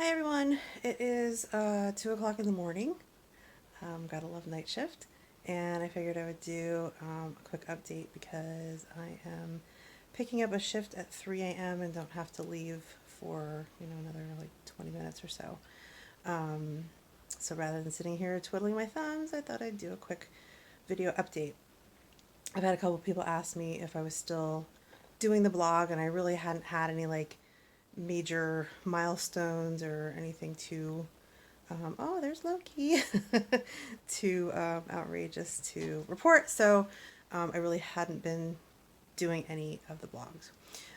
Hi everyone, it is 2 o'clock in the morning. Gotta love night shift, and I figured I would do a quick update because I am picking up a shift at 3 a.m. and don't have to leave for another like 20 minutes or so. Um, so rather than sitting here twiddling my thumbs, I thought I'd do a quick video update. I've had a couple people ask me if I was still doing the blog, and I really hadn't had any like major milestones or anything too oh, there's Loki, too outrageous to report. So I really hadn't been doing any of the blogs.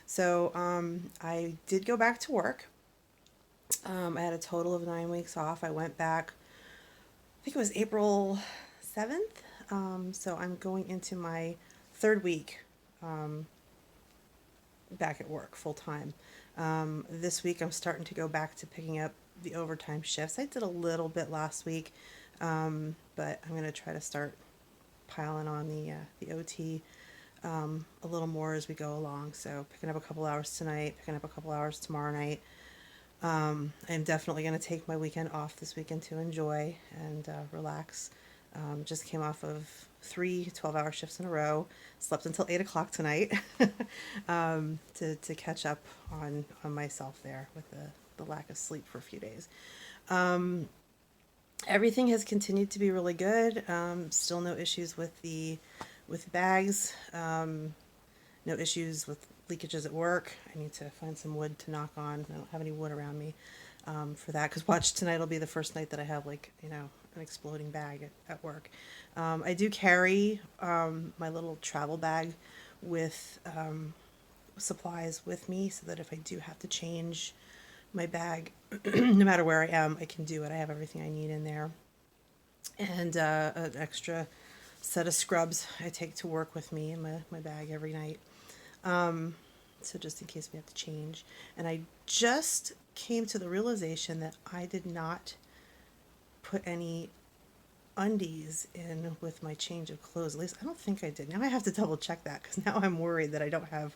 So I did go back to work. I had a total of 9 weeks off. I went back, I think it was April 7th. So I'm going into my third week um, back at work full time. This week I'm starting to go back to picking up the overtime shifts. I did a little bit last week, but I'm going to try to start piling on the OT a little more as we go along. So picking up a couple hours tonight, picking up a couple hours tomorrow night. I'm definitely going to take my weekend off this weekend to enjoy and relax. Just came off of three 12-hour shifts in a row. Slept until 8 o'clock tonight to catch up on myself there with the lack of sleep for a few days. Um, Everything has continued to be really good. Still no issues with bags. No issues with leakages at work. I need to find some wood to knock on. I don't have any wood around me for that, because watch tonight will be the first night that I have like an exploding bag at work. I do carry my little travel bag with supplies with me, so that if I do have to change my bag, no matter where I am, I can do it. I have everything I need in there, and an extra set of scrubs I take to work with me in my bag every night. So just in case we have to change. And I just came to the realization that I did not put any undies in with my change of clothes. At least I don't think I did. Now I have to double check that, because now I'm worried that I don't have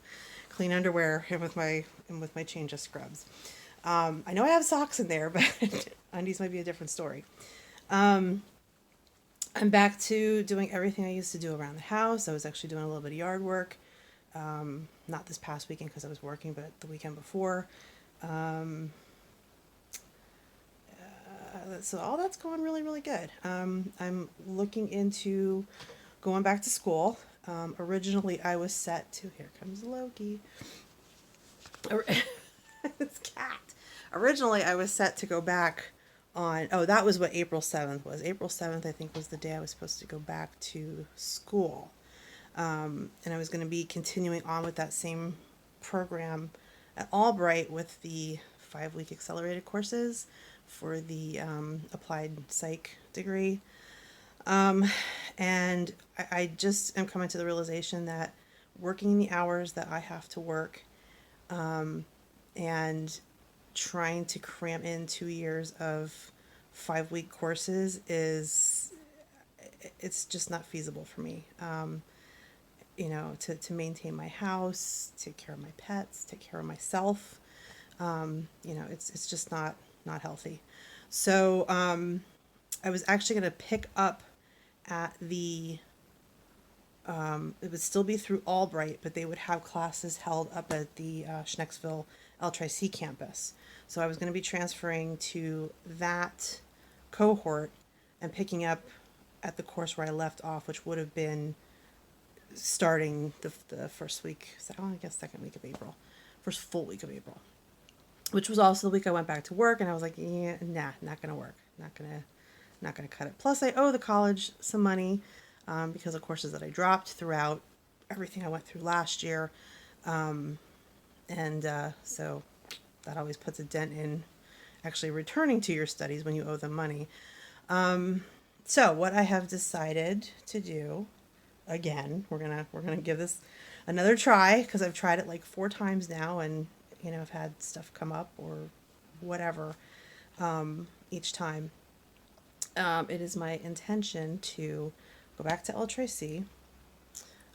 clean underwear in with my change of scrubs. I know I have socks in there, but undies might be a different story. Um, I'm back to doing everything I used to do around the house. I was actually doing a little bit of yard work. Not this past weekend because I was working, but the weekend before. Um, so all that's going really, really good. I'm looking into going back to school. Originally, I was set to, here comes Loki. This cat. Originally, I was set to go back on, oh, that was what April 7th was. April 7th, I think, was the day I was supposed to go back to school. And I was going to be continuing on with that same program at Albright with the 5-week accelerated courses for the applied psych degree. Um, and I just am coming to the realization that working the hours that I have to work and trying to cram in 2 years of 5-week courses it's just not feasible for me. To maintain my house, take care of my pets, take care of myself. It's just not healthy. So I was actually going to pick up at it would still be through Albright, but they would have classes held up at the Schnecksville L-Tri-C campus. So I was going to be transferring to that cohort and picking up at the course where I left off, which would have been starting the first week, I guess second week of April, first full week of April, which was also the week I went back to work, and I was like, yeah, nah, not gonna work, not gonna cut it. Plus, I owe the college some money because of courses that I dropped throughout everything I went through last year, and so that always puts a dent in actually returning to your studies when you owe them money. So what I have decided to do, again, we're gonna give this another try, because I've tried it like 4 times now, and I've had stuff come up or whatever each time. It is my intention to go back to L-Tracy,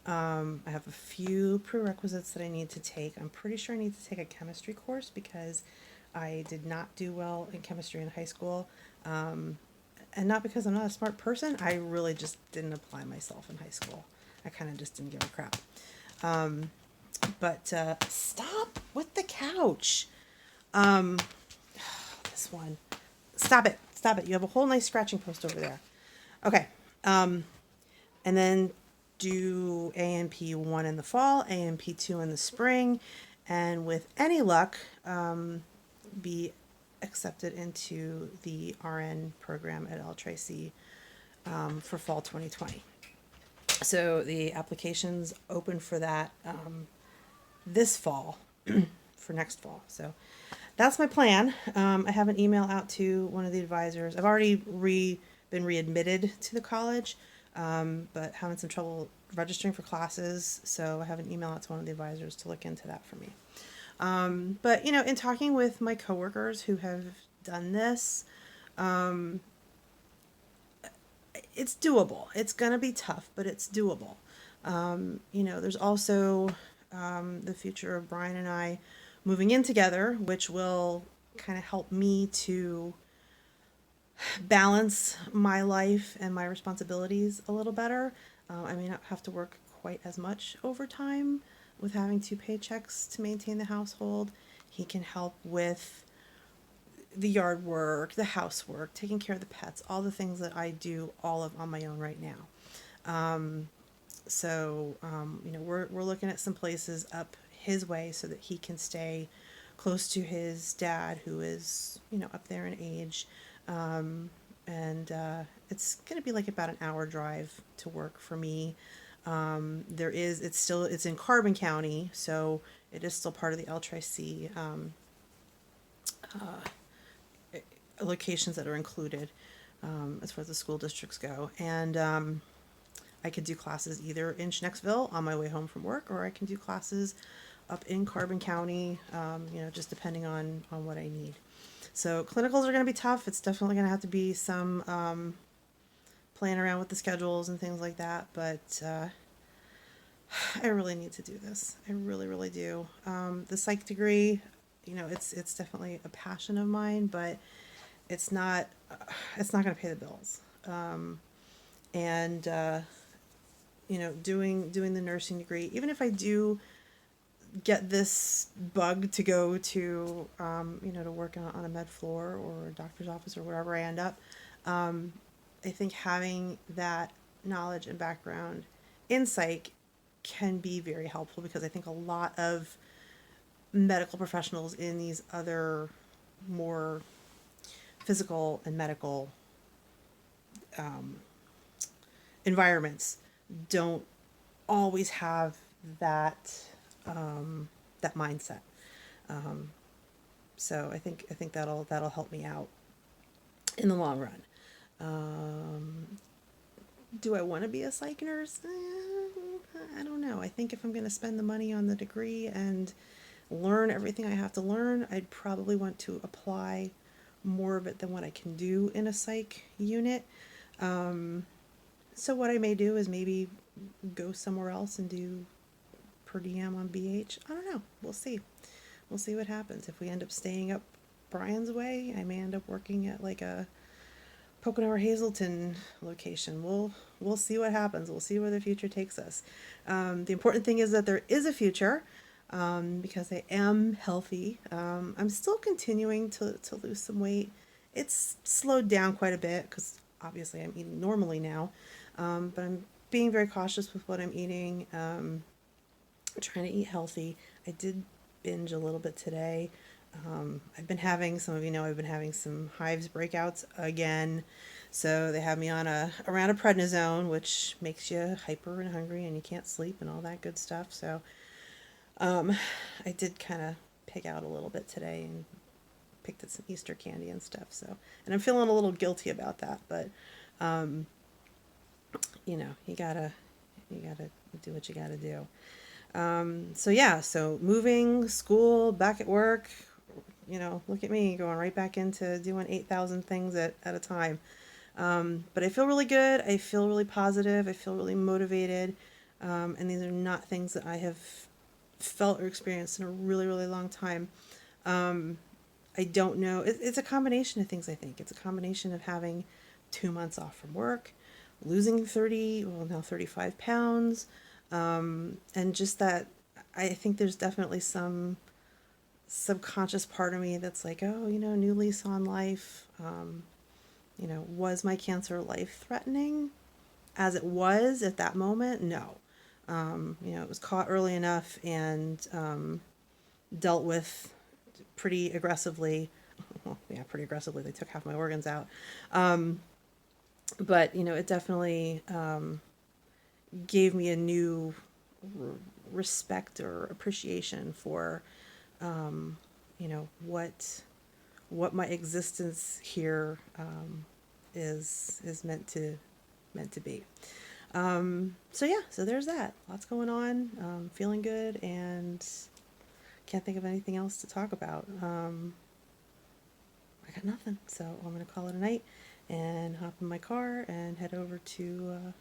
I have a few prerequisites that I need to take. I'm pretty sure I need to take a chemistry course because I did not do well in chemistry in high school. And not because I'm not a smart person, I really just didn't apply myself in high school. I kind of just didn't give a crap. But stop with the couch. This one. Stop it. Stop it. You have a whole nice scratching post over there. Okay. And then do A&P 1 in the fall, A&P 2 in the spring, and with any luck, be accepted into the RN program at El Tracy for fall 2020. So the application's open for that this fall, for next fall. So that's my plan. I have an email out to one of the advisors. I've already been readmitted to the college, but having some trouble registering for classes. So I have an email out to one of the advisors to look into that for me. But in talking with my coworkers who have done this, it's doable. It's gonna be tough, but it's doable. There's also the future of Brian and I moving in together, which will kind of help me to balance my life and my responsibilities a little better. I may not have to work quite as much overtime with having 2 paychecks to maintain the household. He can help with the yard work, the housework, taking care of the pets, all the things that I do all of on my own right now. We're looking at some places up his way so that he can stay close to his dad, who is, up there in age. It's going to be like about an hour drive to work for me. It's in Carbon County, so it is still part of the El Tracy locations that are included as far as the school districts go. And I could do classes either in Schnecksville on my way home from work, or I can do classes up in Carbon County, just depending on what I need. So clinicals are going to be tough. It's definitely going to have to be some playing around with the schedules and things like that. But I really need to do this. I really, really do. The psych degree, it's definitely a passion of mine, but it's not going to pay the bills. Doing the nursing degree, even if I do get this bug to go to, to work on a med floor or a doctor's office or wherever I end up, I think having that knowledge and background in psych can be very helpful, because I think a lot of medical professionals in these other more physical and medical environments don't always have that mindset. So I think that'll help me out in the long run. Do I want to be a psych nurse? I don't know. I think if I'm going to spend the money on the degree and learn everything I have to learn, I'd probably want to apply more of it than what I can do in a psych unit. So what I may do is maybe go somewhere else and do per diem on BH. I don't know. We'll see. We'll see what happens. If we end up staying up Brian's way, I may end up working at like a Pocono or Hazleton location. We'll see what happens. We'll see where the future takes us. The important thing is that there is a future, because I am healthy. I'm still continuing to lose some weight. It's slowed down quite a bit because obviously I'm eating normally now, but I'm being very cautious with what I'm eating. Trying to eat healthy. I did binge a little bit today. I've been having, some of you know, I've been having some hives breakouts again. So they have me on a round of prednisone, which makes you hyper and hungry and you can't sleep and all that good stuff. So I did kind of pig out a little bit today and picked at some Easter candy and stuff. So, and I'm feeling a little guilty about that, but you gotta do what you gotta do. So moving, school, back at work, look at me going right back into doing 8,000 things at a time. But I feel really good. I feel really positive. I feel really motivated. And these are not things that I have felt or experienced in a really, really long time. I don't know. It's a combination of things, I think. It's a combination of having 2 months off from work, losing 30, well, now 35 pounds, and just that I think there's definitely some subconscious part of me that's like, oh, new lease on life. Was my cancer life threatening as it was at that moment? No. It was caught early enough and dealt with pretty aggressively. Well, yeah, pretty aggressively. They took half my organs out. But, it definitely gave me a new respect or appreciation for, what my existence here is meant to be. So yeah, so there's that. Lots going on. Feeling good and can't think of anything else to talk about. I got nothing, so I'm gonna call it a night and hop in my car and head over to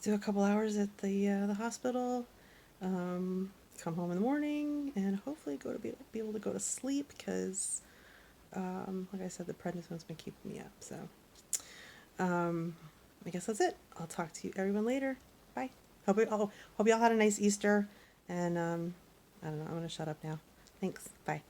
do a couple hours at the hospital. Come home in the morning and hopefully be able to go to sleep because, like I said, the prednisone's been keeping me up. So, I guess that's it. I'll talk to you everyone later. Bye. Hope y'all had a nice Easter. And I don't know. I'm gonna shut up now. Thanks. Bye.